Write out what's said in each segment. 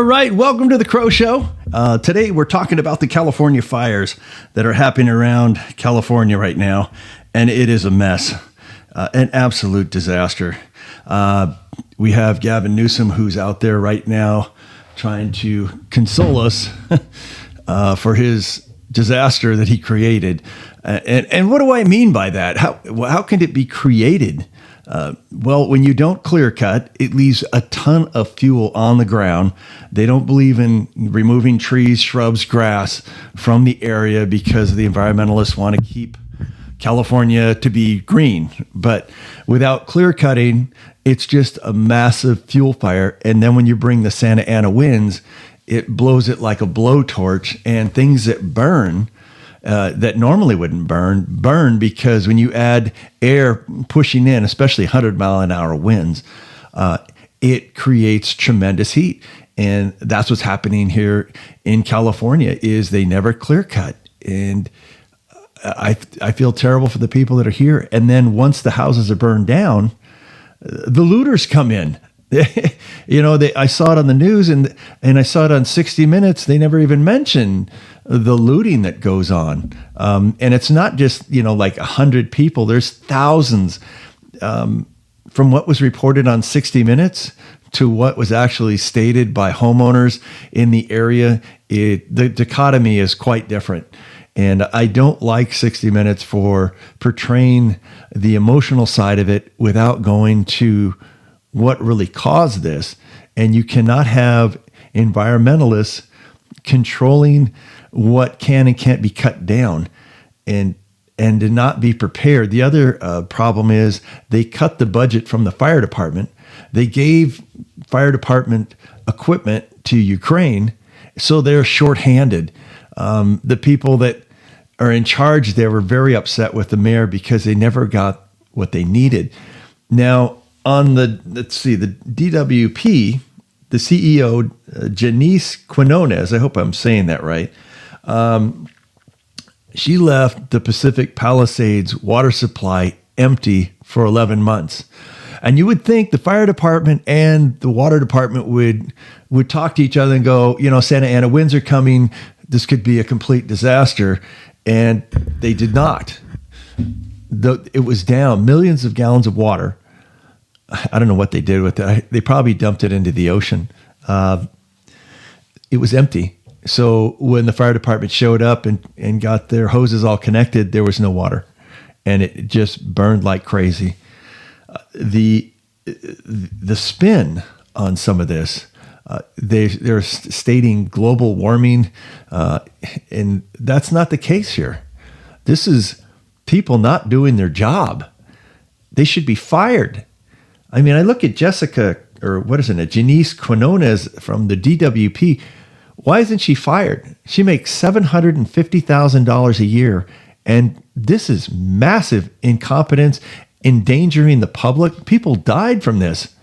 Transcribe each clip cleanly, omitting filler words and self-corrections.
right, welcome to the Crow Show. Today we're talking about the California fires that are happening around California right now, and it is a mess, an absolute disaster. We have Gavin Newsom, who's out there right now trying to console us for his disaster that he created. And what do I mean by that? How can it be created? Well, when you don't clear cut, it leaves a ton of fuel on the ground. They don't believe in removing trees, shrubs, grass from the area because the environmentalists want to keep California to be green. But without clear cutting, it's just a massive fuel fire. And then when you bring the Santa Ana winds, it blows it like a blowtorch, and things that burn that normally wouldn't burn because when you add air pushing in, especially 100-mile-an-hour winds, it creates tremendous heat. And that's what's happening here in California is they never clear cut. And I feel terrible for the people that are here. And then once the houses are burned down, the looters come in. I saw it on the news and I saw it on 60 Minutes. They never even mention the looting that goes on. And it's not just, like 100 people. There's thousands. From what was reported on 60 Minutes to what was actually stated by homeowners in the area, the dichotomy is quite different. And I don't like 60 Minutes for portraying the emotional side of it without going to what really caused this. And you cannot have environmentalists controlling what can and can't be cut down and to not be prepared. The other problem is they cut the budget from the fire department. They gave fire department equipment to Ukraine, so they're shorthanded. The people that are in charge there were very upset with the mayor because they never got what they needed. Now, on the DWP, the CEO, Janice Quinones, I hope I'm saying that right, she left the Pacific Palisades water supply empty for 11 months. And you would think the fire department and the water department would talk to each other and go, Santa Ana winds are coming. This could be a complete disaster. And they did not. It was down millions of gallons of water. I don't know what they did with it. They probably dumped it into the ocean. It was empty. So when the fire department showed up and got their hoses all connected, there was no water. And it just burned like crazy. The spin on some of this, they're stating global warming, and that's not the case here. This is people not doing their job. They should be fired. I mean, I look at Janice Quinones from the DWP. Why isn't she fired? She makes $750,000 a year, and this is massive incompetence, endangering the public. People died from this,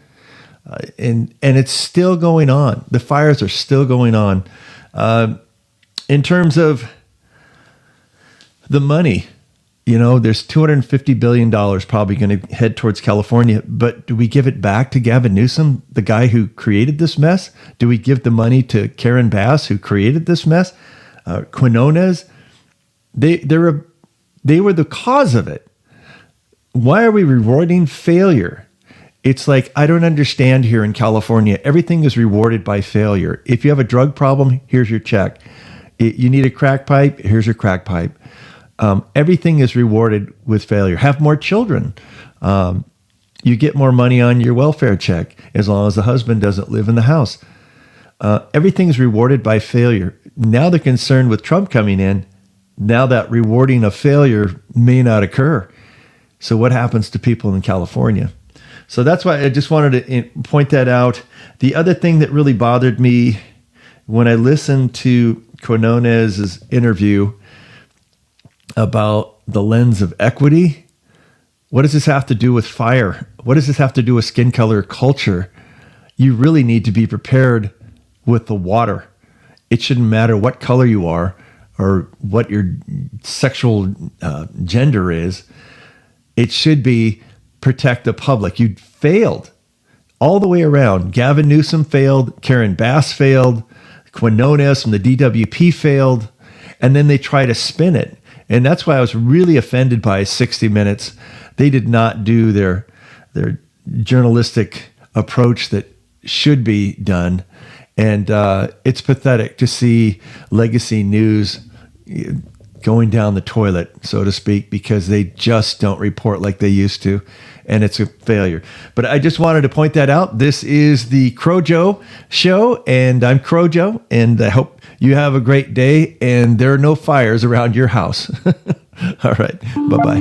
and it's still going on. The fires are still going on. In terms of the money, there's $250 billion probably going to head towards California, but do we give it back to Gavin Newsom, the guy who created this mess? Do we give the money to Karen Bass, who created this mess? Quinones, they were the cause of it. Why are we rewarding failure? It's like, I don't understand here in California. Everything is rewarded by failure. If you have a drug problem, here's your check. You need a crack pipe, here's your crack pipe. Everything is rewarded with failure. Have more children. You get more money on your welfare check as long as the husband doesn't live in the house. Everything is rewarded by failure. Now they're concerned with Trump coming in. Now that rewarding of failure may not occur. So what happens to people in California? So that's why I just wanted to point that out. The other thing that really bothered me when I listened to Quinones' interview about the lens of equity, what does this have to do with fire? What does this have to do with skin color culture? You really need to be prepared with the water. It shouldn't matter what color you are or what your sexual gender is. It should be protect the public. You failed. all the way around. Gavin Newsom failed. Karen Bass failed. Quinones from the DWP failed. And then they try to spin it. And that's why I was really offended by 60 Minutes. They did not do their journalistic approach that should be done. And it's pathetic to see legacy news going down the toilet, so to speak, because they just don't report like they used to. And it's a failure. But I just wanted to point that out. This is the Crowjo Show, and I'm Crowjo, and I hope you have a great day, and there are no fires around your house. All right. Bye-bye.